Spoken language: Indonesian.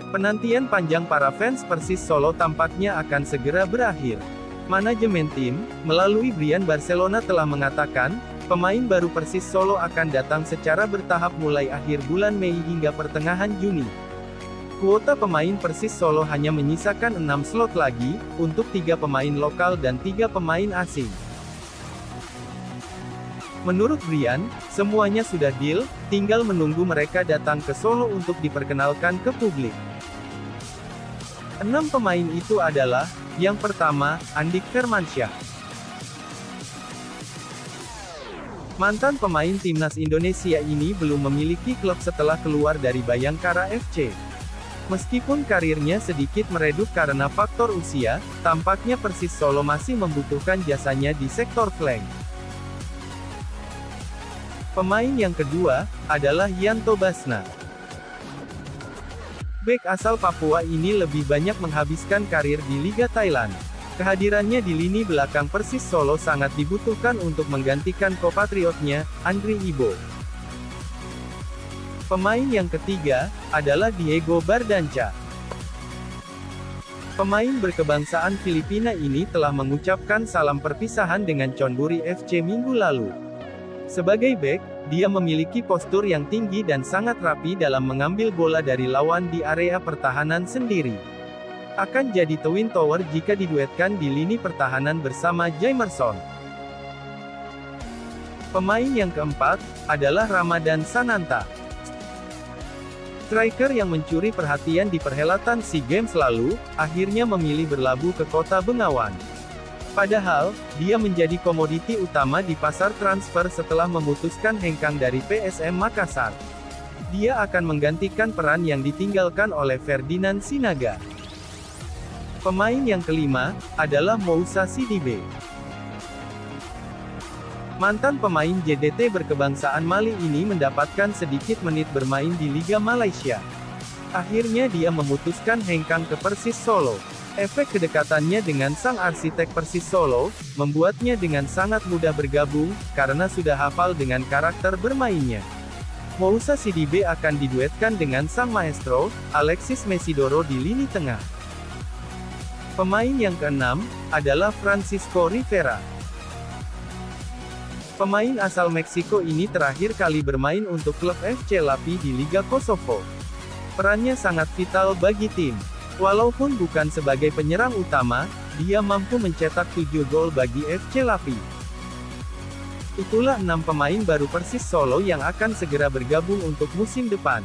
Penantian panjang para fans Persis Solo tampaknya akan segera berakhir. Manajemen tim, melalui Brian Barcelona telah mengatakan, pemain baru Persis Solo akan datang secara bertahap mulai akhir bulan Mei hingga pertengahan Juni. Kuota pemain Persis Solo hanya menyisakan 6 slot lagi, untuk 3 pemain lokal dan 3 pemain asing. Menurut Brian, semuanya sudah deal, tinggal menunggu mereka datang ke Solo untuk diperkenalkan ke publik. 6 pemain itu adalah, yang pertama, Andik Firmansyah. Mantan pemain timnas Indonesia ini belum memiliki klub setelah keluar dari Bayangkara FC. Meskipun karirnya sedikit meredup karena faktor usia, tampaknya Persis Solo masih membutuhkan jasanya di sektor flank. Pemain yang kedua, adalah Yanto Basna. Bek asal Papua ini lebih banyak menghabiskan karir di Liga Thailand. Kehadirannya di lini belakang Persis Solo sangat dibutuhkan untuk menggantikan kompatriotnya, Andri Ibo. Pemain yang ketiga, adalah Diego Bardanca. Pemain berkebangsaan Filipina ini telah mengucapkan salam perpisahan dengan Chonburi FC minggu lalu. Sebagai bek, dia memiliki postur yang tinggi dan sangat rapi dalam mengambil bola dari lawan di area pertahanan sendiri. Akan jadi Twin Tower jika diduetkan di lini pertahanan bersama Jaimerson. Pemain yang keempat, adalah Ramadan Sananta. Striker yang mencuri perhatian di perhelatan SEA Games lalu, akhirnya memilih berlabuh ke kota Bengawan. Padahal, dia menjadi komoditi utama di pasar transfer setelah memutuskan hengkang dari PSM Makassar. Dia akan menggantikan peran yang ditinggalkan oleh Ferdinand Sinaga. Pemain yang kelima, adalah Moussa Sidibe. Mantan pemain JDT berkebangsaan Mali ini mendapatkan sedikit menit bermain di Liga Malaysia. Akhirnya dia memutuskan hengkang ke Persis Solo. Efek kedekatannya dengan sang arsitek Persis Solo, membuatnya dengan sangat mudah bergabung, karena sudah hafal dengan karakter bermainnya. Moussa Sidibe akan diduetkan dengan sang maestro, Alexis Mesidoro di lini tengah. Pemain yang keenam, adalah Francisco Rivera. Pemain asal Meksiko ini terakhir kali bermain untuk klub FC Lapi di Liga Kosovo. Perannya sangat vital bagi tim. Walaupun bukan sebagai penyerang utama, dia mampu mencetak 7 gol bagi FC Lapi. Itulah 6 pemain baru Persis Solo yang akan segera bergabung untuk musim depan.